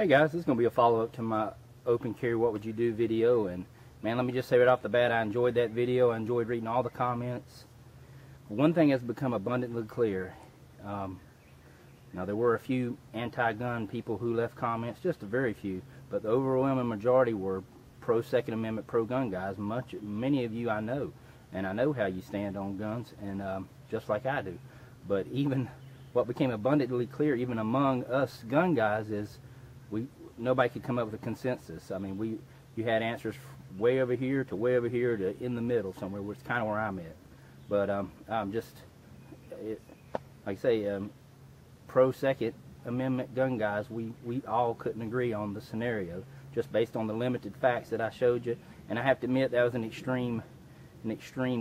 Hey guys, this is going to be a follow-up to my open carry what would you do video, and man, let me just say right off the bat, I enjoyed that video. I enjoyed reading all the comments. One thing has become abundantly clear. Now there were a few anti-gun people who left comments, just a very few, but the overwhelming majority were pro-Second Amendment, pro-gun guys. Many of you I know, and I know how you stand on guns, and just like I do. But even what became abundantly clear, even among us gun guys, is nobody could come up with a consensus. I mean, you had answers way over here to in the middle somewhere, which is kind of where I'm at. But like I say, pro-Second Amendment gun guys, we all couldn't agree on the scenario, just based on the limited facts that I showed you. And I have to admit that was an extreme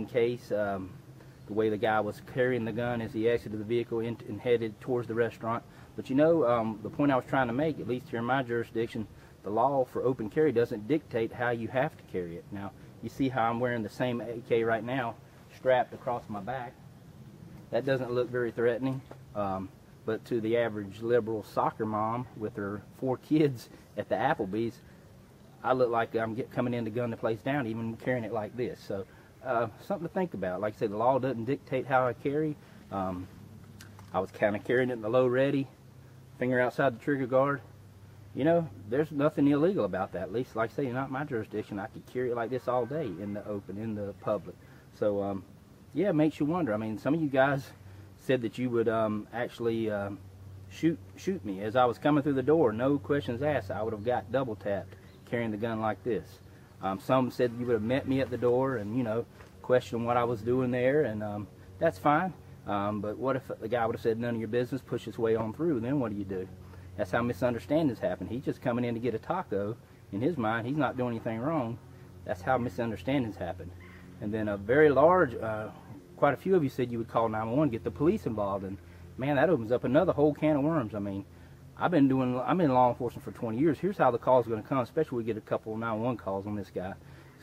case. The way the guy was carrying the gun as he exited the vehicle and headed towards the restaurant. But you know, the point I was trying to make, at least here in my jurisdiction, the law for open carry doesn't dictate how you have to carry it. Now, you see how I'm wearing the same AK right now, strapped across my back. That doesn't look very threatening, but to the average liberal soccer mom with her 4 kids at the Applebee's, I look like I'm coming in to gun the place down, even carrying it like this. So, something to think about. Like I said, the law doesn't dictate how I carry. I was kind of carrying it in the low ready, finger outside the trigger guard. You know, there's nothing illegal about that. At least, like I say, not my jurisdiction. I could carry it like this all day in the open, in the public. So, yeah, it makes you wonder. I mean, some of you guys said that you would actually shoot me as I was coming through the door. No questions asked. I would have got double tapped carrying the gun like this. Some said you would have met me at the door and, you know, questioned what I was doing there, and that's fine. But what if the guy would have said none of your business, push his way on through? Then what do? That's how misunderstandings happen. He's just coming in to get a taco. In his mind, he's not doing anything wrong. That's how misunderstandings happen. And then a very large, quite a few of you said you would call 911, get the police involved, and man, that opens up another whole can of worms. I mean, I'm in law enforcement for 20 years. Here's how the call is going to come, especially when we get a couple of 911 calls on this guy.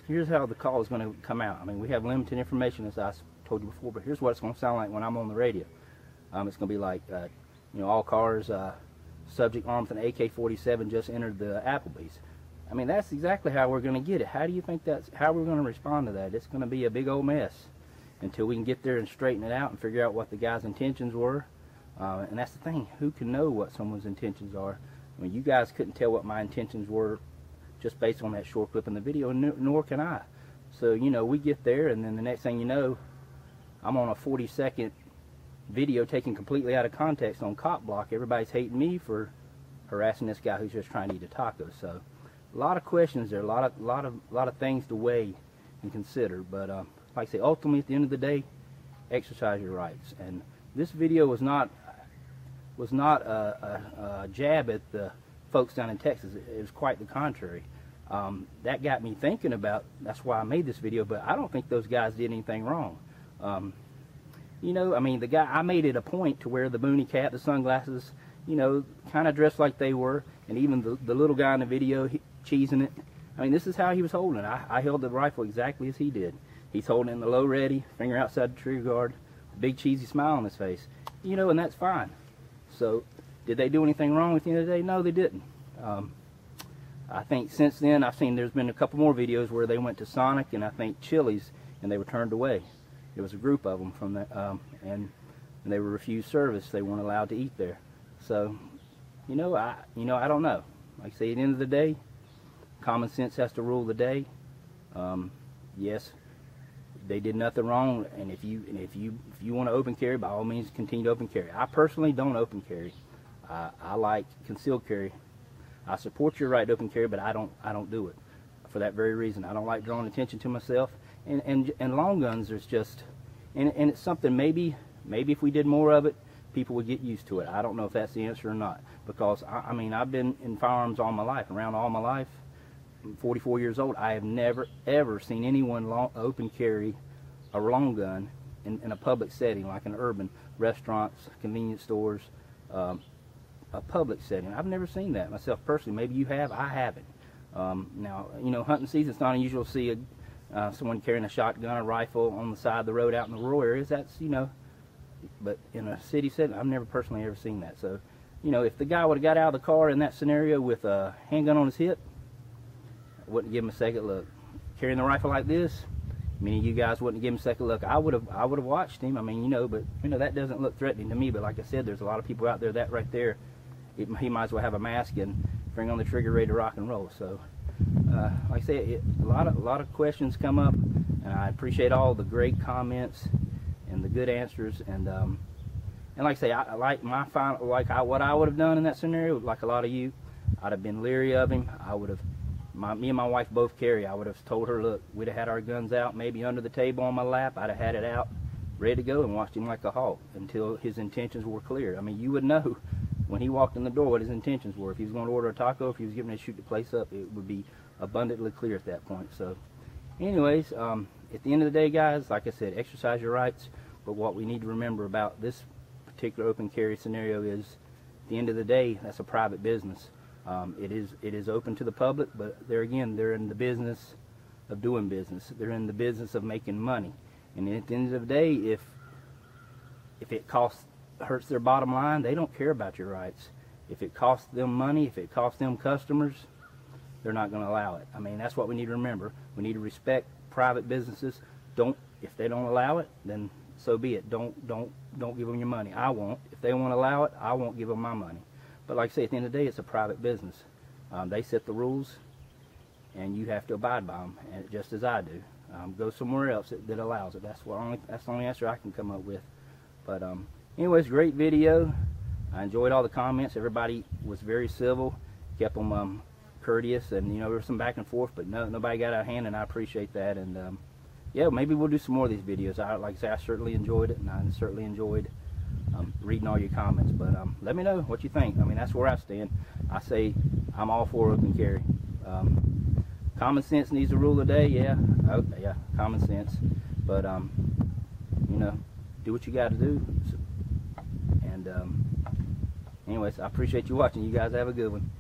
Here's how the call is going to come out. I mean, we have limited information, as I told you before, but here's what it's going to sound like when I'm on the radio. It's going to be like, you know, all cars, subject armed with an AK-47 just entered the Applebee's. I mean, that's exactly how we're going to get it. How do you think how we're going to respond to that? It's going to be a big old mess until we can get there and straighten it out and figure out what the guy's intentions were. And that's the thing. Who can know what someone's intentions are? I mean, you guys couldn't tell what my intentions were just based on that short clip in the video, nor can I. So, you know, we get there, and then the next thing you know, I'm on a 40-second video taken completely out of context on Cop Block. Everybody's hating me for harassing this guy who's just trying to eat a taco. So, a lot of questions there, a lot of things to weigh and consider. But like I say, ultimately, at the end of the day, exercise your rights. And this video was not a jab at the folks down in Texas. It was quite the contrary. That got me thinking about. That's why I made this video. But I don't think those guys did anything wrong. You know, I mean, the guy, I made it a point to wear the boonie cap, the sunglasses, you know, kind of dressed like they were, and even the little guy in the video, cheesing it. I mean, this is how he was holding it. I held the rifle exactly as he did. He's holding it in the low ready, finger outside the trigger guard, big cheesy smile on his face. You know, and that's fine. So, did they do anything wrong at the end of the day? No, they didn't. I think since then, I've seen there's been a couple more videos where they went to Sonic and I think Chili's, and they were turned away. There was a group of them from that, and they were refused service. They weren't allowed to eat there. So, I don't know. Like I say, at the end of the day, common sense has to rule the day. Yes, they did nothing wrong, and if you want to open carry, by all means, continue to open carry. I personally don't open carry. I like concealed carry. I support your right to open carry, but I don't do it for that very reason. I don't like drawing attention to myself. And long guns, there's just, and it's something maybe if we did more of it, people would get used to it. I don't know if that's the answer or not, because I mean, I've been in firearms all my life, around all my life. I'm 44 years old. I have never ever seen anyone open carry a long gun in a public setting, like in urban restaurants, convenience stores, a public setting. I've never seen that myself personally. Maybe you have. I haven't. Now, you know, hunting season, it's not unusual to see someone carrying a shotgun or rifle on the side of the road out in the rural areas. That's, you know, but in a city setting, I've never personally ever seen that. So you know, if the guy would have got out of the car in that scenario with a handgun on his hip, I wouldn't give him a second look. Carrying the rifle like this, many of you guys wouldn't give him a second look. I would have watched him. I mean, you know, but you know, that doesn't look threatening to me. But like I said, there's a lot of people out there that right there, he might as well have a mask and bring on the trigger, ready to rock and roll. So, like I said, a lot of questions come up, and I appreciate all the great comments and the good answers. And like I say, I like my final, what I would have done in that scenario. Like a lot of you, I'd have been leery of him. I would have. Me and my wife both carry. I would have told her, look, we'd have had our guns out, maybe under the table on my lap. I'd have had it out, ready to go, and watched him like a hawk until his intentions were clear. I mean, you would know when he walked in the door what his intentions were. If he was going to order a taco, if he was going to shoot the place up, it would be abundantly clear at that point. So, anyways, at the end of the day, guys, like I said, exercise your rights. But what we need to remember about this particular open carry scenario is, at the end of the day, that's a private business. It is open to the public, but there again, they're in the business of doing business. They're in the business of making money. And at the end of the day, if it hurts their bottom line, they don't care about your rights. If it costs them money, if it costs them customers, they're not going to allow it. I mean, that's what we need to remember. We need to respect private businesses. If they don't allow it, then so be it. Don't give them your money. I won't. If they won't allow it, I won't give them my money. But like I say, at the end of the day, it's a private business. They set the rules, and you have to abide by them, and just as I do. Go somewhere else that allows it. That's the only answer I can come up with. But anyways, great video. I enjoyed all the comments. Everybody was very civil, kept them courteous, and you know, there was some back and forth, but nobody got out of hand, and I appreciate that. And yeah, maybe we'll do some more of these videos. Like I say, I certainly enjoyed it, and I certainly enjoyed reading all your comments. But let me know what you think. I mean, that's where I stand. I say I'm all for open carry. Common sense needs to rule the day. Yeah, yeah, common sense. But you know, do what you got to do. And anyways, I appreciate you watching. You guys have a good one.